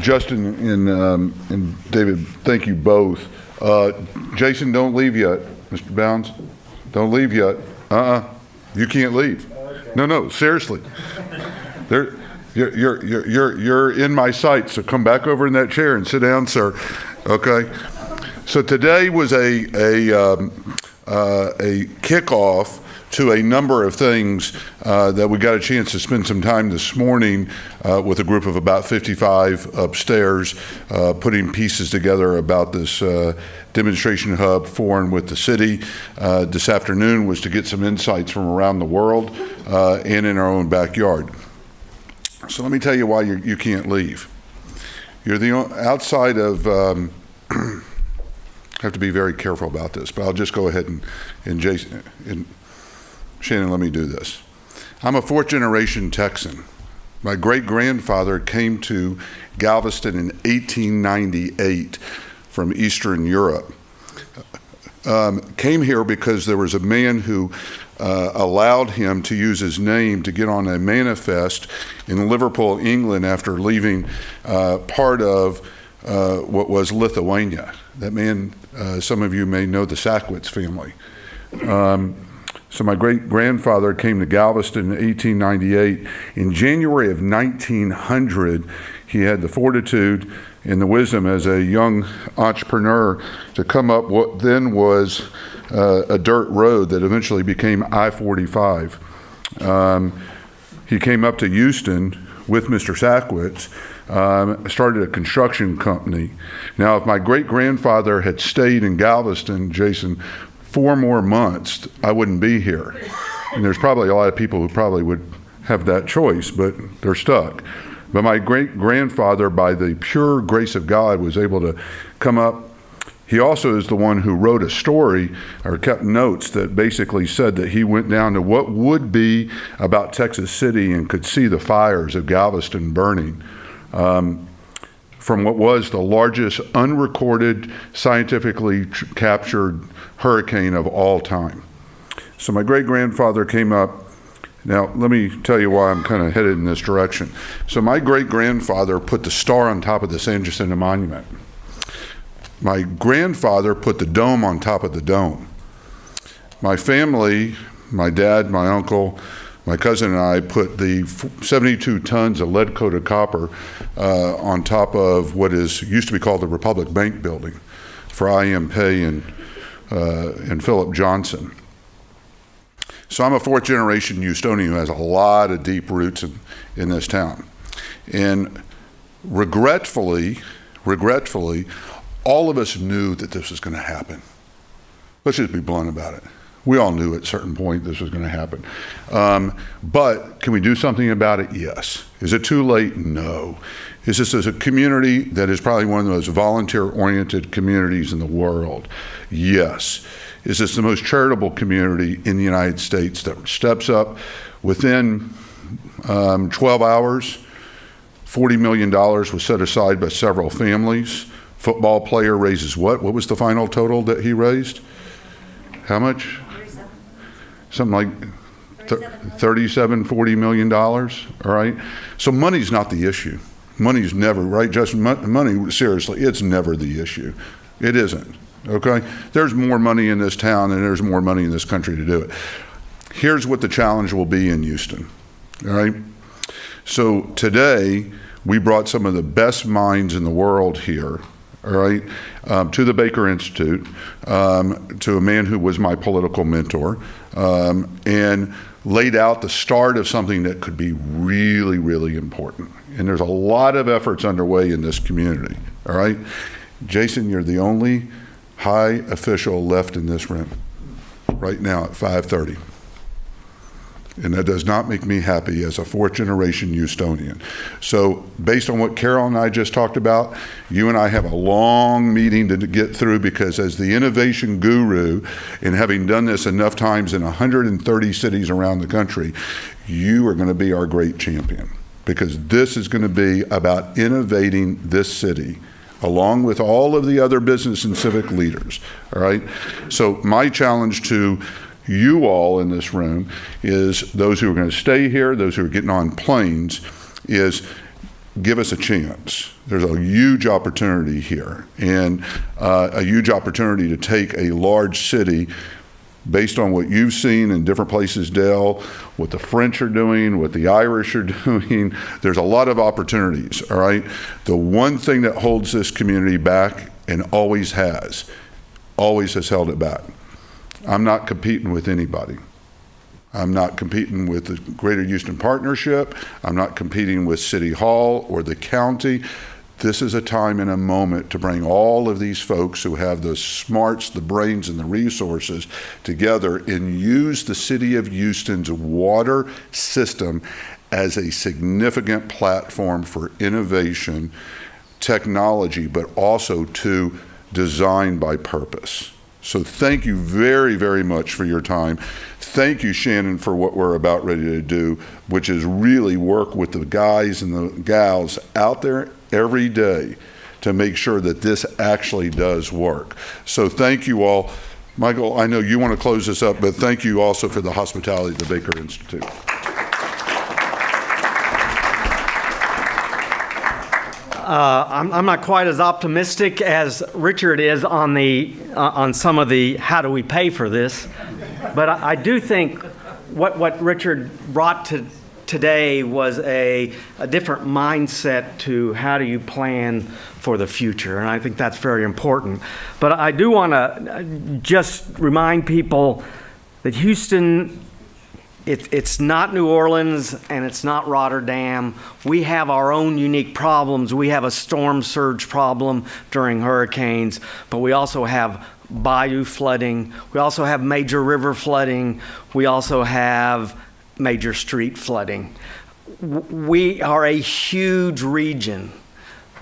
Justin and David, thank you both. Jason, don't leave yet. Mr. Bounds, don't leave yet. You can't leave. Okay. No, seriously. You're in my sight, so come back over in that chair and sit down, sir. Okay. So today was a kickoff to a number of things that we got a chance to spend some time this morning with a group of about 55 upstairs, putting pieces together about this demonstration hub for and with the city. This afternoon was to get some insights from around the world and in our own backyard. So let me tell you why you can't leave. You're the outside of, I have to be very careful about this, but I'll just go ahead and Jason and Shannon, let me do this. I'm a fourth generation Texan. My great grandfather came to Galveston in 1898 from Eastern Europe. Came here because there was a man who allowed him to use his name to get on a manifest in Liverpool, England, after leaving part of what was Lithuania. That man, some of you may know the Sackwitz family. So my great-grandfather came to Galveston in 1898. In January of 1900, he had the fortitude and the wisdom as a young entrepreneur to come up what then was a dirt road that eventually became I-45. He came up to Houston with Mr. Sackwitz, started a construction company. Now, if my great-grandfather had stayed in Galveston, Jason, 4 more months, I wouldn't be here. And there's probably a lot of people who probably would have that choice, but they're stuck. But my great-grandfather, by the pure grace of God, was able to come up. He also is the one who wrote a story or kept notes that basically said that he went down to what would be about Texas City and could see the fires of Galveston burning. From what was the largest unrecorded, scientifically captured hurricane of all time. So my great-grandfather came up. Now, let me tell you why I'm kind of headed in this direction. So my great-grandfather put the star on top of the San Jacinto Monument. My grandfather put the dome on top of the dome. My family, my dad, my uncle, my cousin and I put the 72 tons of lead-coated copper on top of what used to be called the Republic Bank building for I.M. Pei and Philip Johnson. So I'm a fourth-generation Houstonian who has a lot of deep roots in this town. And regretfully, all of us knew that this was going to happen. Let's just be blunt about it. We all knew at a certain point this was going to happen. But can we do something about it? Yes. Is it too late? No. Is this a community that is probably one of the most volunteer-oriented communities in the world? Yes. Is this the most charitable community in the United States that steps up within 12 hours? $40 million was set aside by several families. Football player raises what? What was the final total that he raised? How much? Something like $40 million, all right? So money's not the issue. Money's never, right, Justin? Money, seriously, it's never the issue. It isn't, okay? There's more money in this town and there's more money in this country to do it. Here's what the challenge will be in Houston, all right? So today, we brought some of the best minds in the world here, all right, to the Baker Institute, to a man who was my political mentor, and laid out the start of something that could be really, really important. And there's a lot of efforts underway in this community, all right? Jason, you're the only high official left in this room right now at 5:30. And that does not make me happy as a fourth-generation Houstonian. So based on what Carol and I just talked about, you and I have a long meeting to get through, because as the innovation guru, and having done this enough times in 130 cities around the country, you are going to be our great champion, because this is going to be about innovating this city along with all of the other business and civic leaders, all right? So my challenge to you all in this room is those who are going to stay here, those who are getting on planes, is give us a chance. There's a huge opportunity here, and a huge opportunity to take a large city based on what you've seen in different places, Dale, what the French are doing, what the Irish are doing. There's a lot of opportunities, all right? The one thing that holds this community back, and always has held it back. I'm not competing with anybody. I'm not competing with the Greater Houston Partnership. I'm not competing with City Hall or the county. This is a time and a moment to bring all of these folks who have the smarts, the brains, and the resources together and use the City of Houston's water system as a significant platform for innovation, technology, but also to design by purpose. So thank you very, very much for your time. Thank you, Shannon, for what we're about ready to do, which is really work with the guys and the gals out there every day to make sure that this actually does work. So thank you all. Michael, I know you want to close this up, but thank you also for the hospitality of the Baker Institute. I'm not quite as optimistic as Richard is on some of the how do we pay for this, but I do think what Richard brought to today was a different mindset to how do you plan for the future, and I think that's very important. But I do want to just remind people that Houston, it's not New Orleans and it's not Rotterdam. We have our own unique problems. We have a storm surge problem during hurricanes, but we also have bayou flooding. We also have major river flooding. We also have major street flooding. We are a huge region.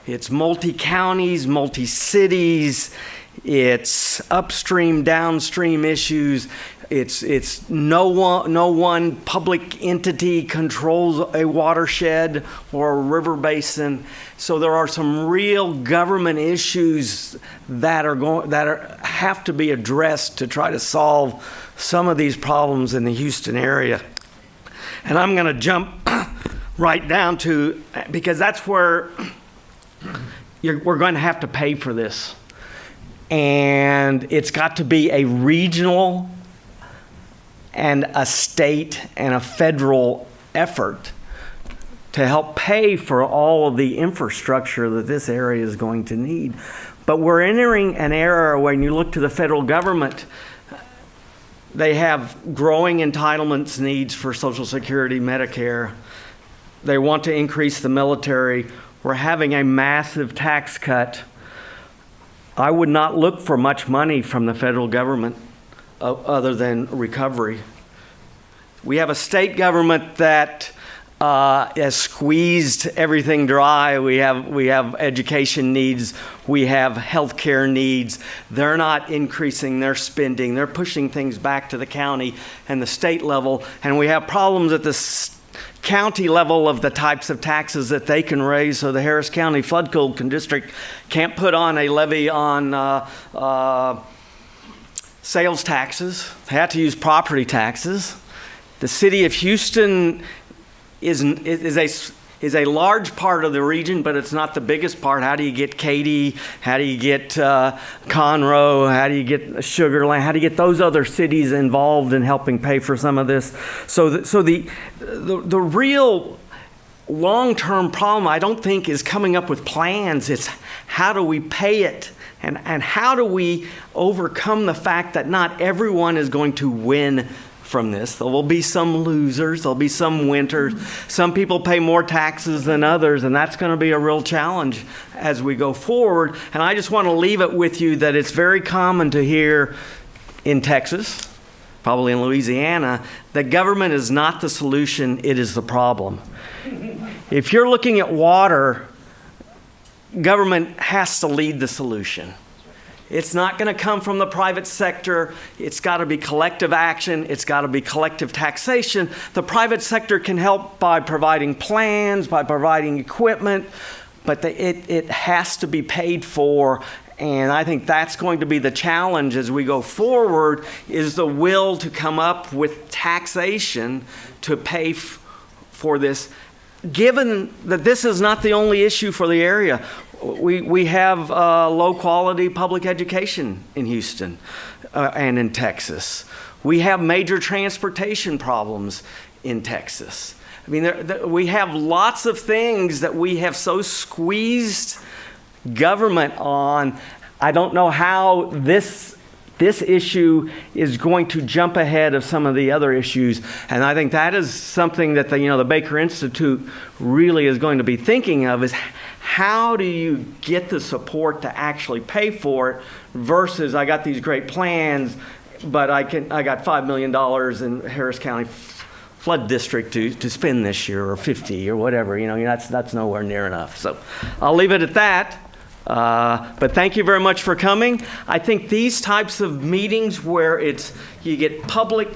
It's multi-counties, multi-cities. It's upstream, downstream issues. It's no one public entity controls a watershed or a river basin. So there are some real government issues that have to be addressed to try to solve some of these problems in the Houston area. And I'm going to jump right down to, because that's where we're going to have to pay for this. And it's got to be a regional and a state and a federal effort to help pay for all of the infrastructure that this area is going to need. But we're entering an era when you look to the federal government, they have growing entitlements needs for Social Security, Medicare. They want to increase the military. We're having a massive tax cut. I would not look for much money from the federal government other than recovery. We have a state government that has squeezed everything dry. We have education needs. We have healthcare needs. They're not increasing their spending. They're pushing things back to the county and the state level. And we have problems at the county level of the types of taxes that they can raise. So the Harris County Flood Control District can't put on a levy on sales taxes. They have to use property taxes. The city of Houston is a large part of the region, but it's not the biggest part. How do you get Katy? How do you get Conroe? How do you get Sugar Land? How do you get those other cities involved in helping pay for some of this? So the real long-term problem, I don't think, is coming up with plans. It's how do we pay it? And how do we overcome the fact that not everyone is going to win from this? There will be some losers, there'll be some winners. Some people pay more taxes than others, and that's going to be a real challenge as we go forward. And I just want to leave it with you that it's very common to hear in Texas, probably in Louisiana, that government is not the solution, it is the problem. If you're looking at water, government has to lead the solution. It's not going to come from the private sector. It's got to be collective action. It's got to be collective taxation. The private sector can help by providing plans, by providing equipment, but it has to be paid for. And I think that's going to be the challenge as we go forward, is the will to come up with taxation to pay for this. given that this is not the only issue for the area, we have low-quality public education in Houston and in Texas. We have major transportation problems in Texas. I mean, we have lots of things that we have so squeezed government on. I don't know how this issue is going to jump ahead of some of the other issues, and I think that is something that the Baker Institute really is going to be thinking of, is how do you get the support to actually pay for it versus I got these great plans, but I got $5 million in Harris County flood district to spend this year, or 50 or whatever. That's nowhere near enough. So I'll leave it at that. But thank you very much for coming. I think these types of meetings where you get public,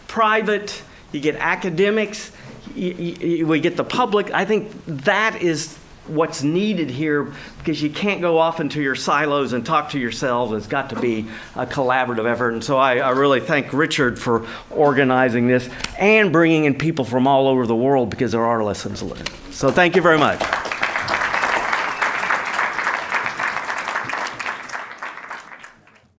private, you get academics, we get the public, I think that is what's needed here, because you can't go off into your silos and talk to yourselves. It's got to be a collaborative effort. And so I really thank Richard for organizing this and bringing in people from all over the world, because there are lessons learned. So thank you very much.